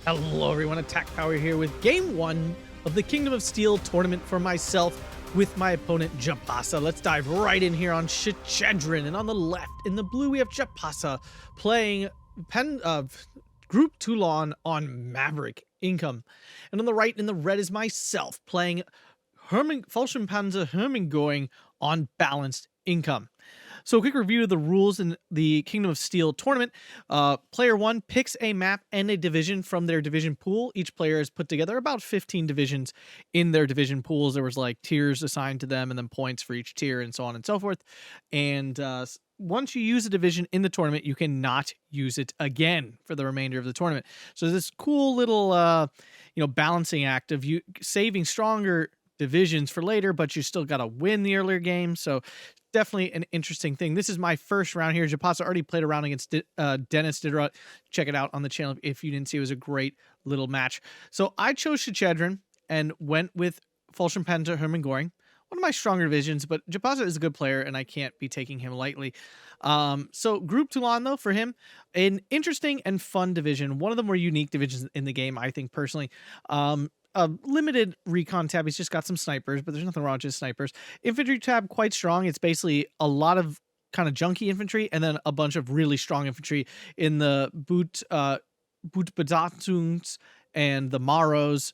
Hello everyone, Attack Power here with Game 1 of the Kingdom of Steel tournament for myself with my opponent Jaapaasa. Let's dive right in here on Shchedrin, and on the left, in the blue, we have Jaapaasa playing Group Toulon on Maverick Income. And on the right, in the red, is myself playing Fallschirmpanzer Herman Goring on Balanced Income. So a quick review of the rules in the Kingdom of Steel tournament. Player 1 picks a map and a division from their division pool. Each player has put together about 15 divisions in their division pools. There was like tiers assigned to them and then points for each tier and so on and so forth. And once you use a division in the tournament, you cannot use it again for the remainder of the tournament. So this cool little balancing act of you saving stronger divisions for later, but you still got to win the earlier game. So definitely an interesting thing. This is my first round here. Jaapaasa already played a round against Dennis Diderot. Check it out on the channel if you didn't see. It was a great little match. So I chose Shchedrin and went with Fallschirmpanzer Herman Goring, one of my stronger divisions, but Jaapaasa is a good player and I can't be taking him lightly. So Group Toulon, though, for him, an interesting and fun division. One of the more unique divisions in the game, I think, personally. A limited recon tab. He's just got some snipers, but there's nothing wrong with just snipers. Infantry tab, quite strong. It's basically a lot of kind of junky infantry and then a bunch of really strong infantry in the Bootbedachtungs and the Maros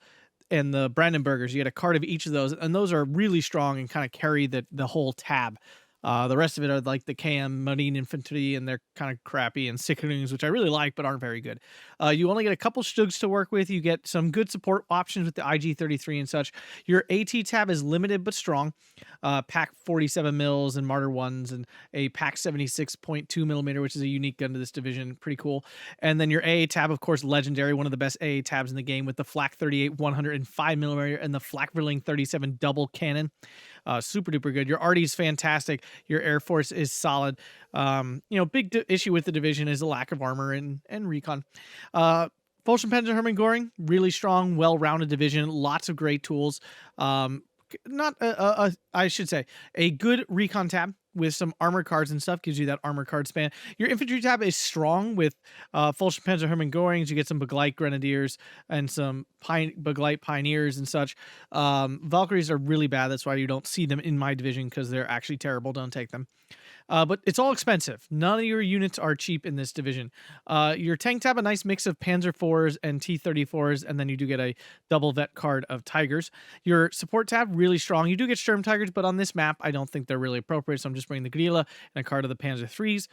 and the Brandenburgers. You get a card of each of those, and those are really strong and kind of carry the whole tab. The rest of it are like the KM Marine Infantry, and they're kind of crappy, and Shchedrins, which I really like, but aren't very good. You only get a couple Stugs to work with. You get some good support options with the IG-33 and such. Your AT tab is limited but strong. Pack 47 mils and Martyr 1s, and a Pack 76.2 millimeter, which is a unique gun to this division. Pretty cool. And then your AA tab, of course, legendary. One of the best AA tabs in the game with the Flak 38 105 millimeter and the Flakverling 37 double cannon. Super duper good. Your RD is fantastic. Your Air Force is solid. Big issue with the division is the lack of armor and recon. Fallschirmpanzer Herman Goring, really strong, well-rounded division. Lots of great tools. I should say, a good recon tab with some armor cards and stuff, gives you that armor card span. Your infantry tab is strong with Fallschirmpanzer Herman Gorings. You get some Begleit Grenadiers and some Begleit Pioneers and such. Valkyries are really bad. That's why you don't see them in my division, because they're actually terrible. Don't take them. But it's all expensive. None of your units are cheap in this division. Your tank tab, a nice mix of Panzer IVs and T-34s, and then you do get a double vet card of Tigers. Your support tab, really strong. You do get Sturm Tigers, but on this map, I don't think they're really appropriate, so I'm just bringing the Grilla and a card of the Panzer IIIs.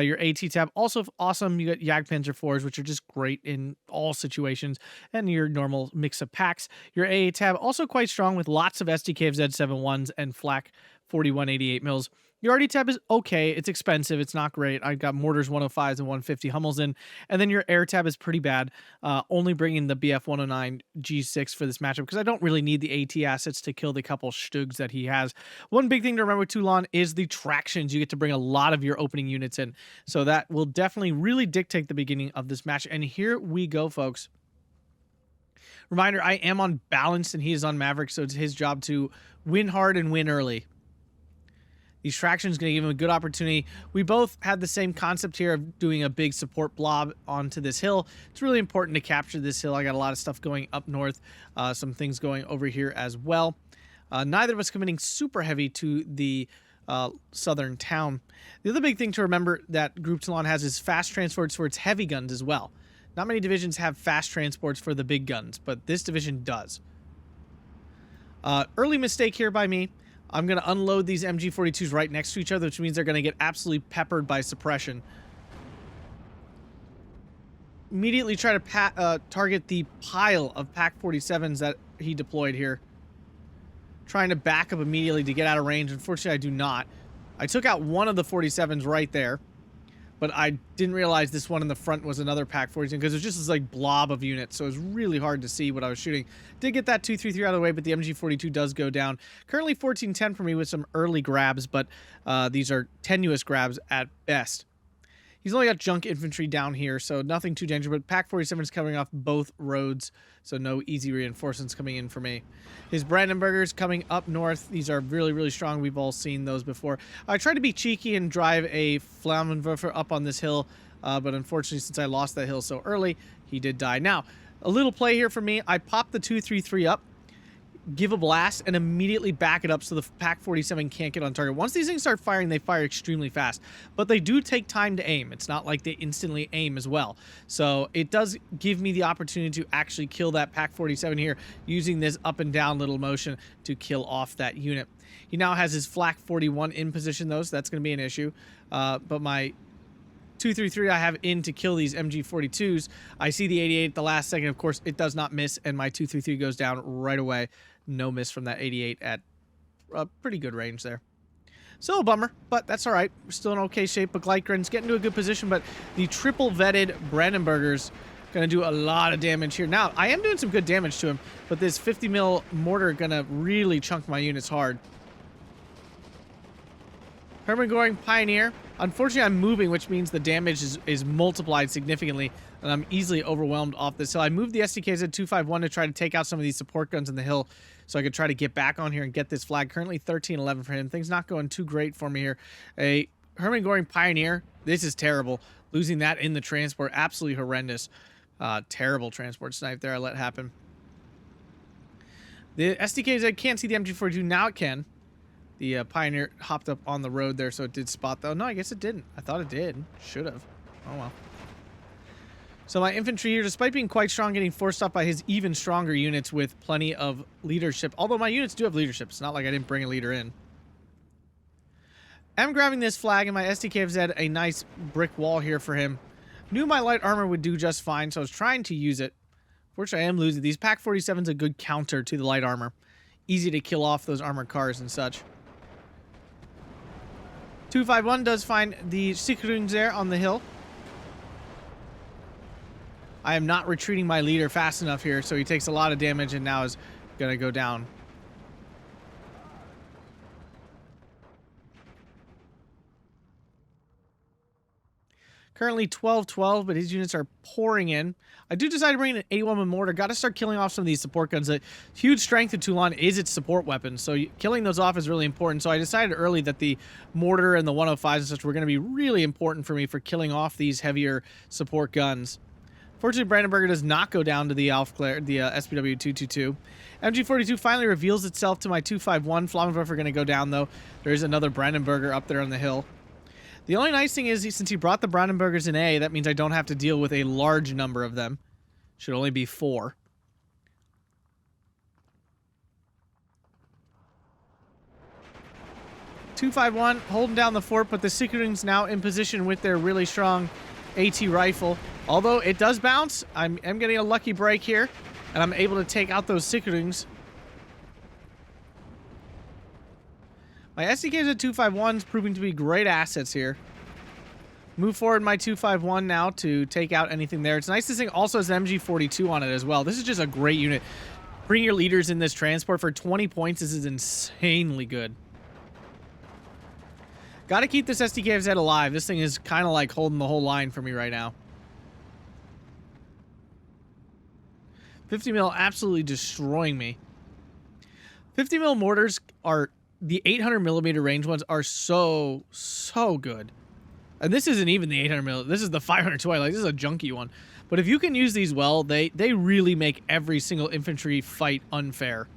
Your AT tab, also awesome. You get Jagdpanzer IVs, which are just great in all situations, and your normal mix of packs. Your AA tab, also quite strong with lots of SDK Z71s and Flak 4188 mils. Your RD tab is okay. It's expensive. It's not great. I've got Mortars 105s and 150 Hummels in. And then your Air tab is pretty bad. Only bringing the BF 109 G6 for this matchup, because I don't really need the AT assets to kill the couple Stugs that he has. One big thing to remember with Toulon is the tractions. You get to bring a lot of your opening units in. So that will definitely really dictate the beginning of this match. And here we go, folks. Reminder, I am on Balance and he is on Maverick, so it's his job to win hard and win early. These tractions going to give him a good opportunity. We both had the same concept here of doing a big support blob onto this hill. It's really important to capture this hill. I got a lot of stuff going up north, some things going over here as well. Neither of us committing super heavy to the southern town. The other big thing to remember that Group Toulon has is fast transports for its heavy guns as well. Not many divisions have fast transports for the big guns, but this division does. Early mistake here by me. I'm going to unload these MG42s right next to each other, which means they're going to get absolutely peppered by suppression. Immediately try to target the pile of Pack 47s that he deployed here. Trying to back up immediately to get out of range. Unfortunately, I do not. I took out one of the 47s right there, but I didn't realize this one in the front was another Pack 47, because it was just this like blob of units, so it was really hard to see what I was shooting. Did get that 233 out of the way, but the MG42 does go down. Currently 1410 for me with some early grabs, but these are tenuous grabs at best. He's only got junk infantry down here, so nothing too dangerous, but Pack 47 is covering off both roads, so no easy reinforcements coming in for me. His Brandenburgers coming up north. These are really, really strong. We've all seen those before. I tried to be cheeky and drive a Flammenwerfer up on this hill, but unfortunately, since I lost that hill so early, he did die. Now, A little play here for me. I pop the 233 up, give a blast, and immediately back it up so the Pac 47 can't get on target. Once these things start firing, they fire extremely fast, but they do take time to aim. It's not like they instantly aim as well. So it does give me the opportunity to actually kill that Pac 47 here using this up and down little motion to kill off that unit. He now has his Flak 41 in position though, so that's going to be an issue. But my 233 I have in to kill these MG42s. I see the 88 at the last second. Of course, it does not miss, and my 233 goes down right away. No miss from that 88 at a pretty good range there. Still a bummer, but that's all right. We're still in okay shape. But Gleitgren's getting to a good position, but the triple vetted Brandenburger's going to do a lot of damage here. Now, I am doing some good damage to him, but this 50 mil mortar going to really chunk my units hard. Herman Goring Pioneer. Unfortunately, I'm moving, which means the damage is multiplied significantly, and I'm easily overwhelmed off this hill. I moved the SDKs at 251 to try to take out some of these support guns in the hill so I could try to get back on here and get this flag. Currently 13-11 for him. Things not going too great for me here. A Herman Goring Pioneer. This is terrible. Losing that in the transport. Absolutely horrendous. Terrible transport snipe there I let happen. The SDKs, I can't see the MG42. Now it can. The Pioneer hopped up on the road there, so it did spot, though. No, I guess it didn't. I thought it did. Should have. Oh, well. So my infantry here, despite being quite strong, getting forced off by his even stronger units with plenty of leadership. Although my units do have leadership. It's not like I didn't bring a leader in. I'm grabbing this flag, and my SDK has had a nice brick wall here for him. Knew my light armor would do just fine, so I was trying to use it. Fortunately, I am losing. These Pac 47's a good counter to the light armor. Easy to kill off those armored cars and such. 251 does find the Shchedrin there on the hill. I am not retreating my leader fast enough here, so he takes a lot of damage and now is going to go down. Currently 12-12, but his units are pouring in. I do decide to bring in an 81 mortar. Got to start killing off some of these support guns. The huge strength of Toulon is its support weapon, so killing those off is really important. So I decided early that the mortar and the 105s and such were going to be really important for me for killing off these heavier support guns. Fortunately, Brandenburger does not go down to the SPW 222. MG42 finally reveals itself to my 251. Flammenwerfer going to go down, though. There is another Brandenburger up there on the hill. The only nice thing is, since he brought the Brandenburgers in A, that means I don't have to deal with a large number of them. Should only be 4. .251 holding down the fort, but the Shchedrin's now in position with their really strong AT rifle. Although it does bounce, I'm getting a lucky break here, and I'm able to take out those Shchedrins. My SDKs at 251's proving to be great assets here. Move forward my 251 now to take out anything there. It's nice this thing also has an MG42 on it as well. This is just a great unit. Bring your leaders in this transport for 20 points. This is insanely good. Got to keep this SDKFZ alive. This thing is kind of like holding the whole line for me right now. 50 mil absolutely destroying me. 50 mil mortars are... The 800 millimeter range ones are so good. And this isn't even the 800 mil. This is the 500 Twilight. This is a junky one. But if you can use these well, they really make every single infantry fight unfair.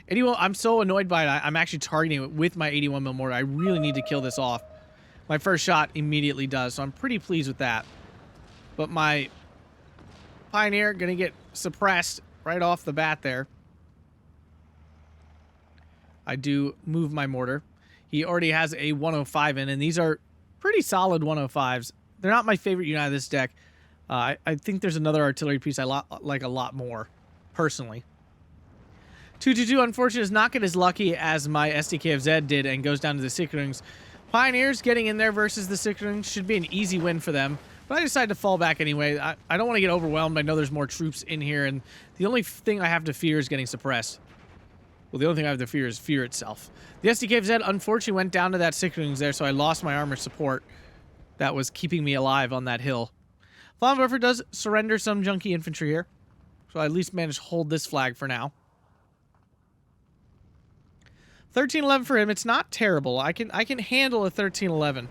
81, I'm so annoyed by it. I'm actually targeting it with my 81 mil mortar. I really need to kill this off. My first shot immediately does, so I'm pretty pleased with that. But my Pioneer gonna get suppressed right off the bat there. I do move my mortar. He already has a 105 in, and these are pretty solid 105s. They're not my favorite unit out of this deck. I think there's another artillery piece I like a lot more, personally. 222, unfortunately, is not get as lucky as my SDKFZ did and goes down to the Shchedrins. Pioneers getting in there versus the Shchedrins should be an easy win for them. But I decided to fall back anyway. I don't want to get overwhelmed. I know there's more troops in here, and the only thing I have to fear is getting suppressed. Well, the only thing I have to fear is fear itself. The SDKFZ unfortunately went down to that Shchedrins there, so I lost my armor support that was keeping me alive on that hill. Flammenwerfer does surrender some junky infantry here, so I at least managed to hold this flag for now. 13-11 for him. It's not terrible. I can handle a 13-11,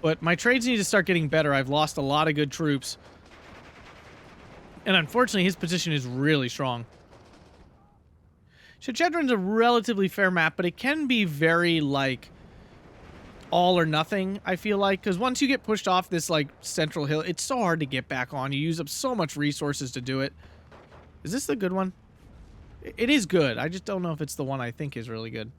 but my trades need to start getting better. I've lost a lot of good troops And unfortunately, his position is really strong. Shchedrin's a relatively fair map, but it can be very, like, all or nothing, I feel like. Because once you get pushed off this, like, central hill, it's so hard to get back on. You use up so much resources to do it. Is this the good one? It is good. I just don't know if it's the one I think is really good.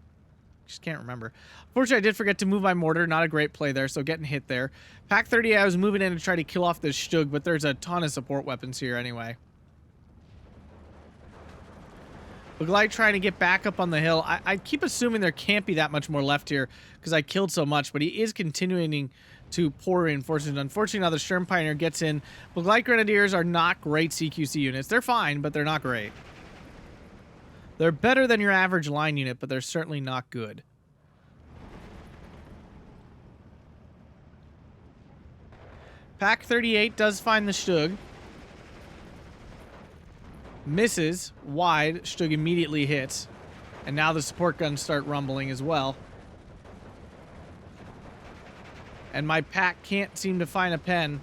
Just can't remember. Unfortunately, I did forget to move my mortar. Not a great play there, so getting hit there. Pack 30, I was moving in to try to kill off this Shtug, but there's a ton of support weapons here anyway. Baglite trying to get back up on the hill. I keep assuming there can't be that much more left here because I killed so much, but he is continuing to pour reinforcements. Unfortunately, now the Sturm Pioneer gets in. Baglite Grenadiers are not great CQC units. They're fine, but they're not great. They're better than your average line unit, but they're certainly not good. Pack 38 does find the Shtug. Misses wide. Shtug immediately hits. And now the support guns start rumbling as well. And my pack can't seem to find a pen.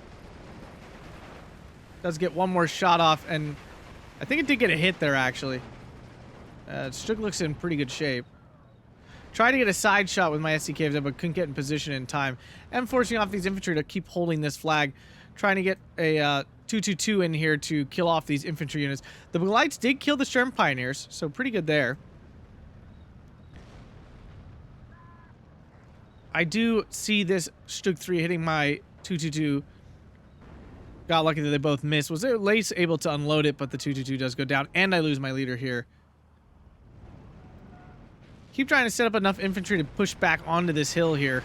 Does get one more shot off, and I think it did get a hit there, actually. Shtug looks in pretty good shape. Tried to get a side shot with my SDKs, but couldn't get in position in time. And forcing off these infantry to keep holding this flag. Trying to get a 222 in here to kill off these infantry units. The Baglites did kill the Sturm Pioneers, so pretty good there. I do see this Shtug 3 hitting my 222. Got lucky that they both missed. Was at least able to unload it, but the 222 does go down, and I lose my leader here. Keep trying to set up enough infantry to push back onto this hill here.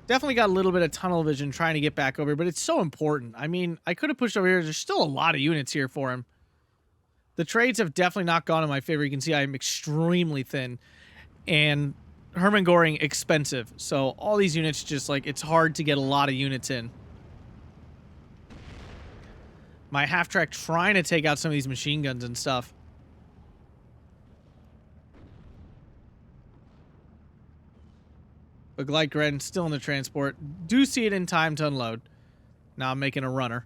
Definitely got a little bit of tunnel vision trying to get back over, but it's so important. I mean, I could have pushed over here. There's still a lot of units here for him. The trades have definitely not gone in my favor. You can see I'm extremely thin. And Herman Goring, expensive. So all these units just, like, it's hard to get a lot of units in. My half-track trying to take out some of these machine guns and stuff. But Glide Gren still in the transport. Do see it in time to unload. Now I'm making a runner.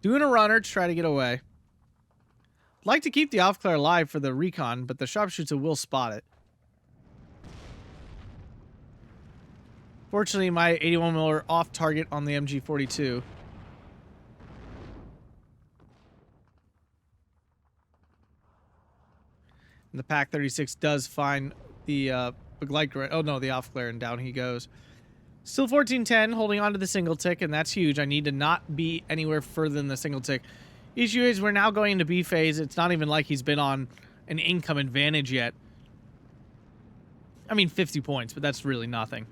Doing a runner to try to get away. I'd like to keep the Aufklär alive for the recon, but the sharpshooter will spot it. Fortunately, my 81mm off target on the MG42. And the Pack 36 does find the Baglite, oh no, the Aufklär, and down he goes. Still 1410, holding on to the single tick, and that's huge. I need to not be anywhere further than the single tick. Issue is we're now going into B phase. It's not even like he's been on an income advantage yet. I mean, 50 points, but that's really nothing.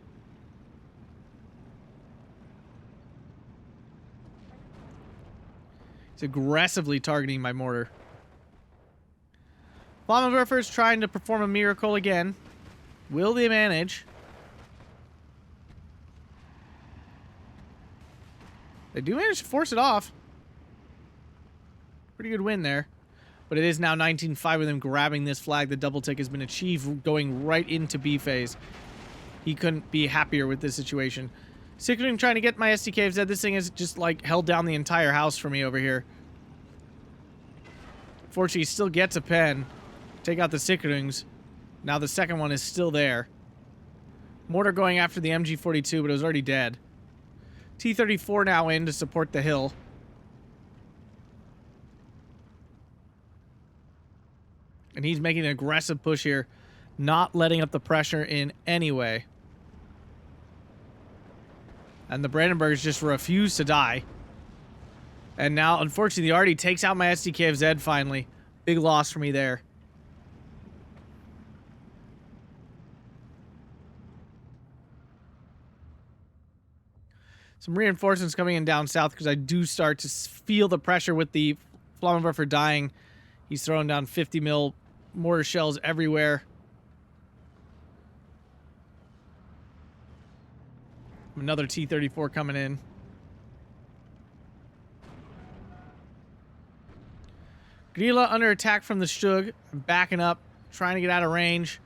He's aggressively targeting my mortar. Flammenwerfer's trying to perform a miracle again. Will they manage? They do manage to force it off. Pretty good win there. But it is now 19-5 with him grabbing this flag. The double tick has been achieved, going right into B phase. He couldn't be happier with this situation. Shchedrin trying to get my SDKs. This thing has just, like, held down the entire house for me over here. Fortunately, he still gets a pen. Take out the Shchedrins. Now the second one is still there. Mortar going after the MG42, but it was already dead. T-34 now in to support the hill. And he's making an aggressive push here, not letting up the pressure in any way. And the Brandenburgs just refuse to die. And now, unfortunately, the Artie takes out my SDKFZ finally. Big loss for me there. Some reinforcements coming in down south because I do start to feel the pressure with the Flammenwerfer dying. He's throwing down 50mm mortar shells everywhere. Another T-34 coming in. Grilla under attack from the Shtug. I'm backing up, trying to get out of range.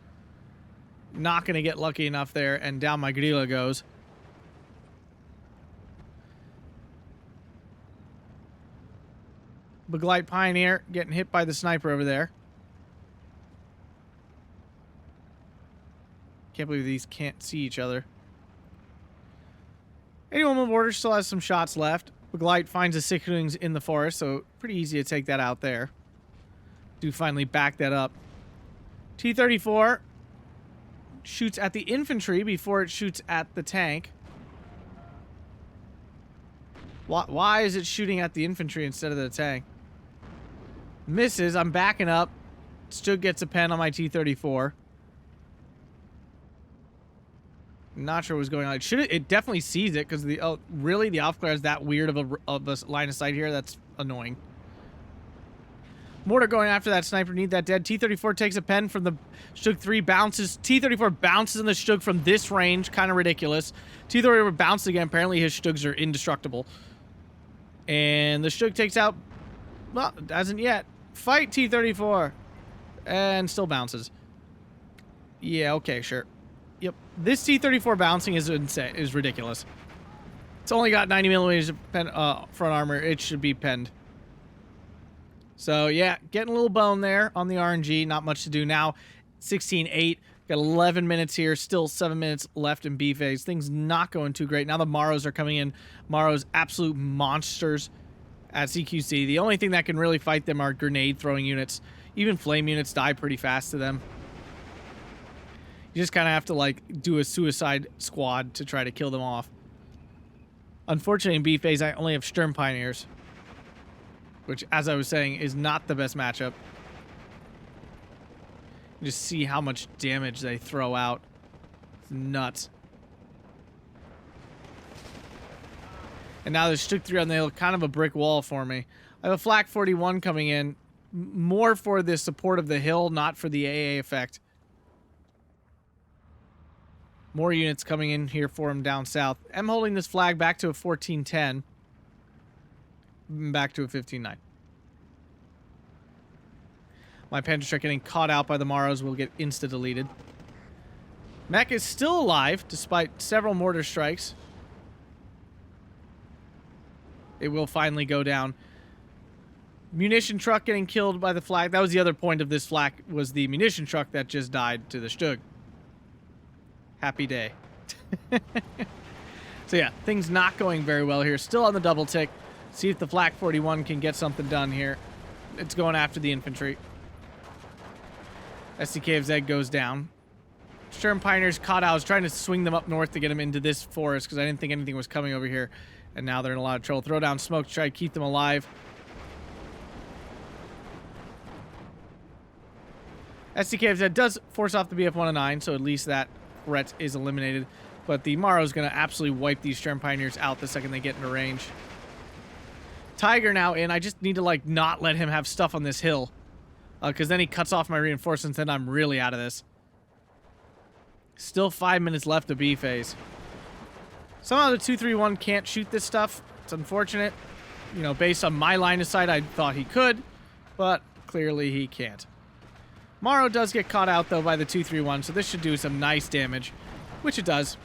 Not going to get lucky enough there, and down my Grilla goes. Beglite Pioneer getting hit by the sniper over there. Can't believe these can't see each other. 81 Border still has some shots left. Beglite finds the Shchedrins in the forest, so pretty easy to take that out there. Do finally back that up. T-34 shoots at the infantry before it shoots at the tank. Why is it shooting at the infantry instead of the tank? Misses. I'm backing up. Stug gets a pen on my T-34. Not sure what's going on. It definitely sees it because the really the Alpha Glare is that weird of a line of sight here. That's annoying. Mortar going after that sniper. Need that dead. T-34 takes a pen from the Stug 3. Bounces. T-34 bounces in the Stug from this range. Kind of ridiculous. T-34 bounced again. Apparently his Stugs are indestructible. And the Stug takes out... Well, doesn't yet. Fight T-34. And still bounces. Yeah, okay, sure. Yep. This T-34 bouncing is insane. Is ridiculous. It's only got 90 millimeters of front armor. It should be penned. So, yeah, getting a little bone there on the RNG. Not much to do now. 16-8. Got 11 minutes here. Still 7 minutes left in B phase. Things not going too great. Now the Maros are coming in. Maros, absolute monsters at CQC. The only thing that can really fight them are grenade-throwing units. Even flame units die pretty fast to them. You just kind of have to, like, do a suicide squad to try to kill them off. Unfortunately, in B phase, I only have Sturm Pioneers. Which, as I was saying, is not the best matchup. You just see how much damage they throw out. It's nuts. And now there's Stug 3 on the hill, kind of a brick wall for me. I have a Flak 41 coming in. More for the support of the hill, not for the AA effect. More units coming in here for him down south. I'm holding this flag back to a 14-10. Back to a 15-9. My Panzerstreck getting caught out by the Maros will get insta-deleted. Mech is still alive, despite several mortar strikes. It will finally go down. Munition truck getting killed by the flak. That was the other point of this flak, was the munition truck that just died to the Stug. Happy day. So yeah, things not going very well here. Still on the double tick. See if the Flak 41 can get something done here. It's going after the infantry. SDK of Zed goes down. Sturm Pioneers caught out. I was trying to swing them up north to get them into this forest because I didn't think anything was coming over here. And now they're in a lot of trouble. Throw down smoke to try to keep them alive. SDK of Zed does force off the BF-109, so at least that threat is eliminated. But the Maro is going to absolutely wipe these Sturm Pioneers out the second they get into range. Tiger now in. I just need to, like, not let him have stuff on this hill. Because then he cuts off my reinforcements, and I'm really out of this. Still 5 minutes left of B phase. Somehow the 231 can't shoot this stuff. It's unfortunate. You know, based on my line of sight, I thought he could. But clearly he can't. Maro does get caught out, though, by the 231, so this should do some nice damage. Which it does.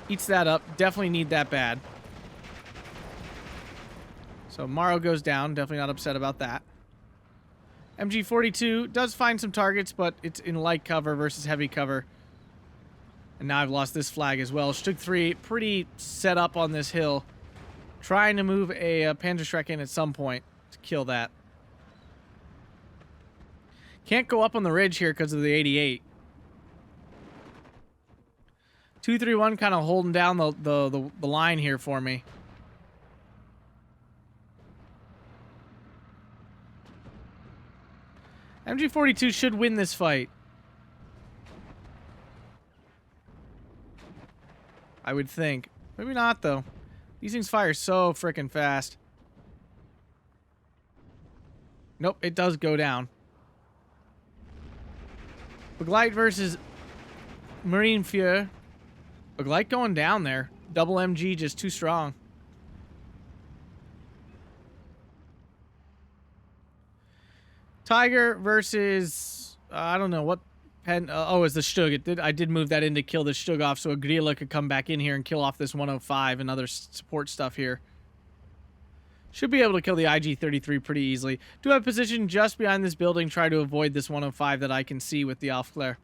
Eats that up. Definitely need that bad. So Maro goes down. Definitely not upset about that. MG42 does find some targets, but it's in light cover versus heavy cover. And now I've lost this flag as well. Stug 3 pretty set up on this hill. Trying to move a Panzerstreck in at some point to kill that. Can't go up on the ridge here because of the 88. 231 kind of holding down the line here for me. MG42 should win this fight. I would think. Maybe not, though. These things fire so freaking fast. Nope, it does go down. Beglite versus Marine Fuhr. Beglite going down there. Double MG just too strong. Tiger versus I don't know what pen. Oh, it's the Stug. I did move that in to kill the Stug off, so a Grilla could come back in here and kill off this 105 and other support stuff here. Should be able to kill the IG-33 pretty easily. Do have position just behind this building. Try to avoid this 105 that I can see with the Aufklär.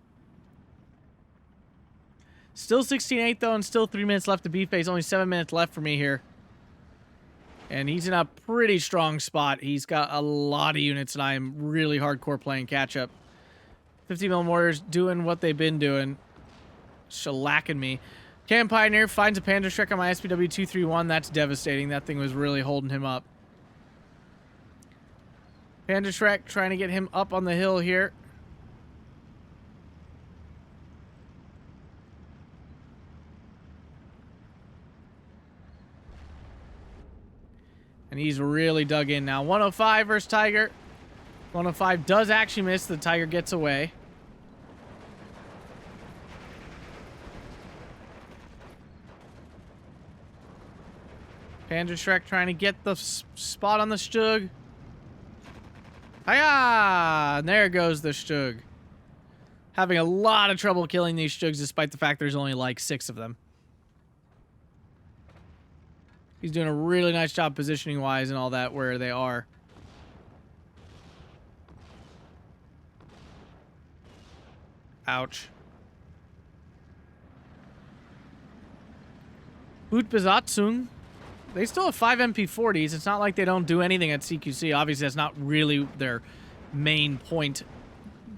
Still 16-8 though, and still 3 minutes left to B-phase. Only 7 minutes left for me here. And he's in a pretty strong spot. He's got a lot of units, and I am really hardcore playing catch-up. 50 mil mortars doing what they've been doing. Shellacking me. Cam Pioneer finds a Panzerschreck on my SPW 231. That's devastating. That thing was really holding him up. Panzerschreck trying to get him up on the hill here. And he's really dug in now. 105 versus Tiger. 105 does actually miss. The Tiger gets away. Panzerschreck trying to get the spot on the Stug. Hiya! And there goes the Stug. Having a lot of trouble killing these Stugs despite the fact there's only like 6 of them. He's doing a really nice job positioning wise and all that where they are. Ouch. Bootbesatzung. They still have 5 MP40s. It's not like they don't do anything at CQC. Obviously, that's not really their main point.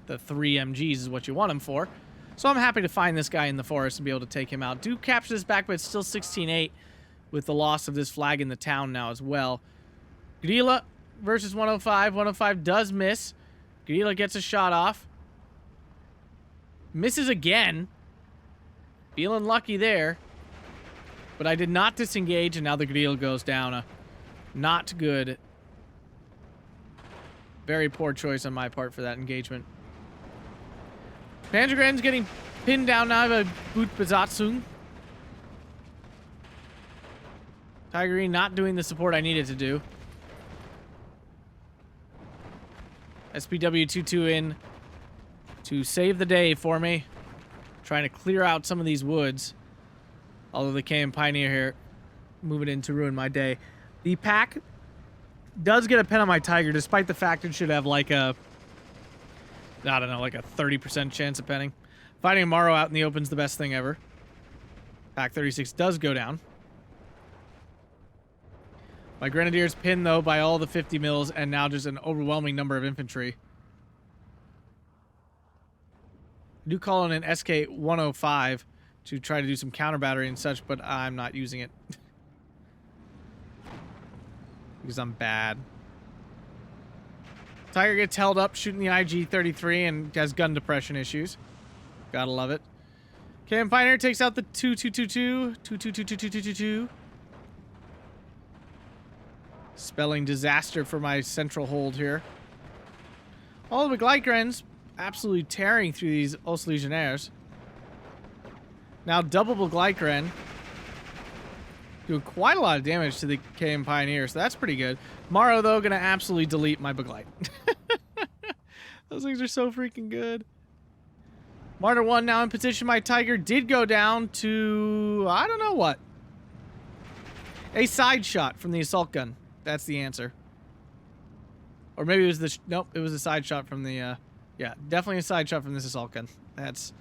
The 3 MGs is what you want them for. So I'm happy to find this guy in the forest and be able to take him out. Do capture this back, but it's still 16-8 with the loss of this flag in the town now as well. Grilla versus 105. 105 does miss. Grilla gets a shot off. Misses again. Feeling lucky there. But I did not disengage, and now the Grilla goes down. Not good. Very poor choice on my part for that engagement. Panzergren's getting pinned down now by Bootbesatzung. Tigerine not doing the support I needed to do. SPW-22 in to save the day for me. Trying to clear out some of these woods. Although the KM Pioneer here moving in to ruin my day. The pack does get a pen on my Tiger, despite the fact it should have like a, I don't know, like a 30% chance of penning. Fighting a Morrow out in the open's the best thing ever. Pack 36 does go down. My Grenadiers pinned, though, by all the 50 mils, and now just an overwhelming number of infantry. I do call in an SK-105 to try to do some counter battery and such, but I'm not using it. Because I'm bad. Tiger gets held up shooting the IG-33 and has gun depression issues. Gotta love it. KM Pioneer takes out the 2222. 222222. Spelling disaster for my central hold here. All the Begleitgrens absolutely tearing through these Ostlegionnaires. Now double Begleitgren. Doing quite a lot of damage to the KM Pioneer, so that's pretty good. Morrow, though, gonna absolutely delete my Begleit. Those things are so freaking good. Martyr 1 now in position. My Tiger did go down to, I don't know what. A side shot from the assault gun. That's the answer. Or maybe it was the, nope, it was a side shot from the, yeah, definitely a side shot from this assault gun. That's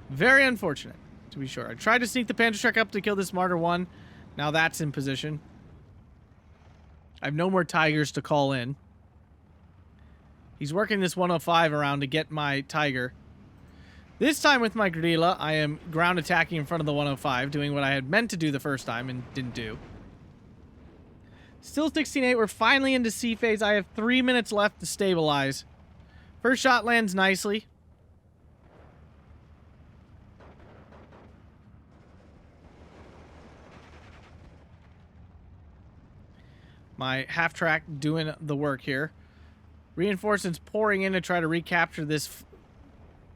very unfortunate, to be sure. I tried to sneak the Panzerschreck up to kill this Martyr 1. Now that's in position. I have no more Tigers to call in. He's working this 105 around to get my Tiger. This time with my Grilla, I am ground attacking in front of the 105, doing what I had meant to do the first time and didn't do. Still 16-8. We're finally into C phase. I have 3 minutes left to stabilize. First shot lands nicely. My half-track doing the work here. Reinforcements pouring in to try to recapture this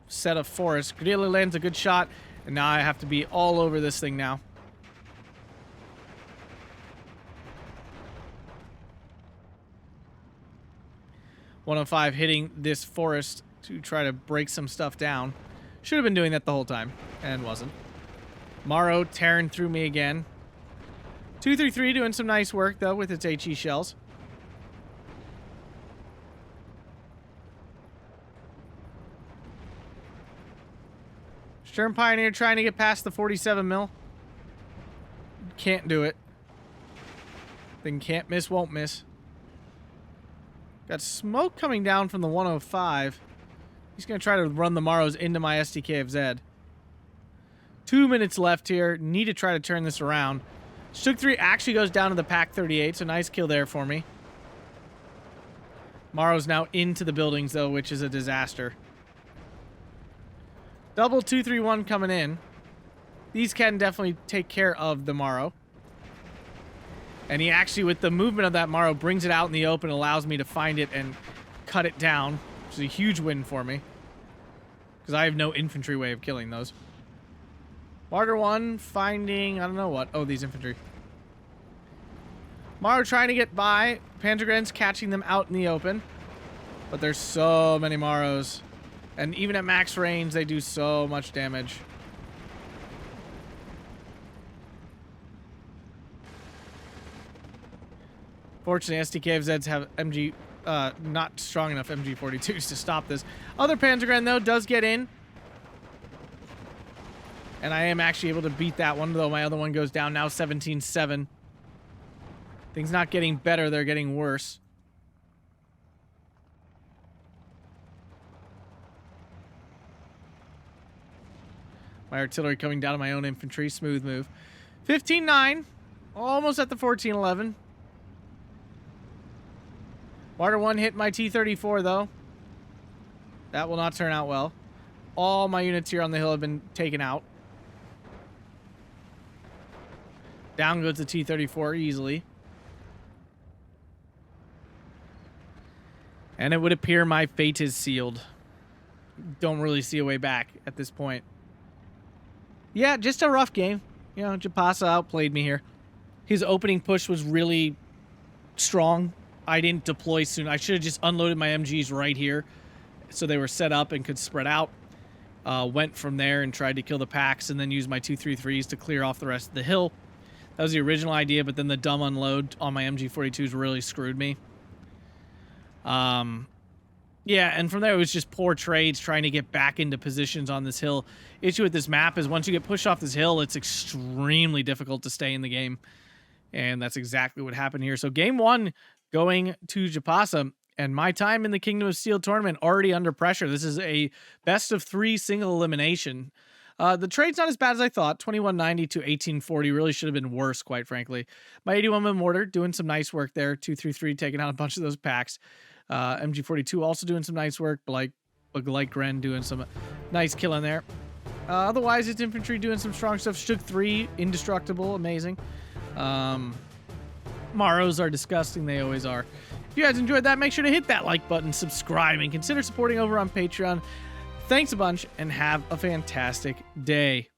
set of forest. Grilla lands a good shot, and now I have to be all over this thing now. .105 hitting this forest to try to break some stuff down. Should have been doing that the whole time, and wasn't. Morrow tearing through me again. 233 doing some nice work, though, with its HE shells. Sturm Pioneer trying to get past the 47 mil. Can't do it. Then can't miss, won't miss. Got smoke coming down from the 105. He's going to try to run the Maros into my SDKFZ. 2 minutes left here. Need to try to turn this around. Shchedrin 3 actually goes down to the Pack 38, so nice kill there for me. Maro's now into the buildings, though, which is a disaster. Double 231 coming in. These can definitely take care of the Maro. And he actually, with the movement of that Maro, brings it out in the open, allows me to find it and cut it down, which is a huge win for me. Because I have no infantry way of killing those. Martyr 1 finding, I don't know what. Oh, these infantry. Maro trying to get by. Panzergren's catching them out in the open. But there's so many Maros. And even at max range, they do so much damage. Fortunately, SDKFZs have MG, not strong enough MG42s to stop this. Other Panzergren, though, does get in. And I am actually able to beat that one, though my other one goes down now 17-7. Things not getting better, they're getting worse. My artillery coming down to my own infantry. Smooth move. 15-9. Almost at the 14-11. Martyr 1 hit my T-34, though. That will not turn out well. All my units here on the hill have been taken out. Down goes the T-34 easily. And it would appear my fate is sealed. Don't really see a way back at this point. Yeah, just a rough game. You know, Jaapaasa outplayed me here. His opening push was really strong. I didn't deploy soon. I should have just unloaded my MGs right here so they were set up and could spread out. Went from there and tried to kill the packs and then used my 233s to clear off the rest of the hill. That was the original idea, but then the dumb unload on my MG42s really screwed me. Yeah, and from there it was just poor trades trying to get back into positions on this hill. Issue with this map is once you get pushed off this hill, it's extremely difficult to stay in the game. And that's exactly what happened here. So game 1 going to Jaapaasa, and my time in the Kingdom of Steel tournament already under pressure. This is a best of 3 single elimination. The trade's not as bad as I thought. 2190 to 1840 really should have been worse, quite frankly. My 81mm mortar doing some nice work there. 233 taking out a bunch of those packs. MG42 also doing some nice work, but like Gren doing some nice killing there. Otherwise, it's infantry doing some strong stuff. Shchedrin 3 indestructible, amazing. Maros are disgusting, they always are. If you guys enjoyed that, make sure to hit that like button, subscribe, and consider supporting over on Patreon. Thanks a bunch, and have a fantastic day.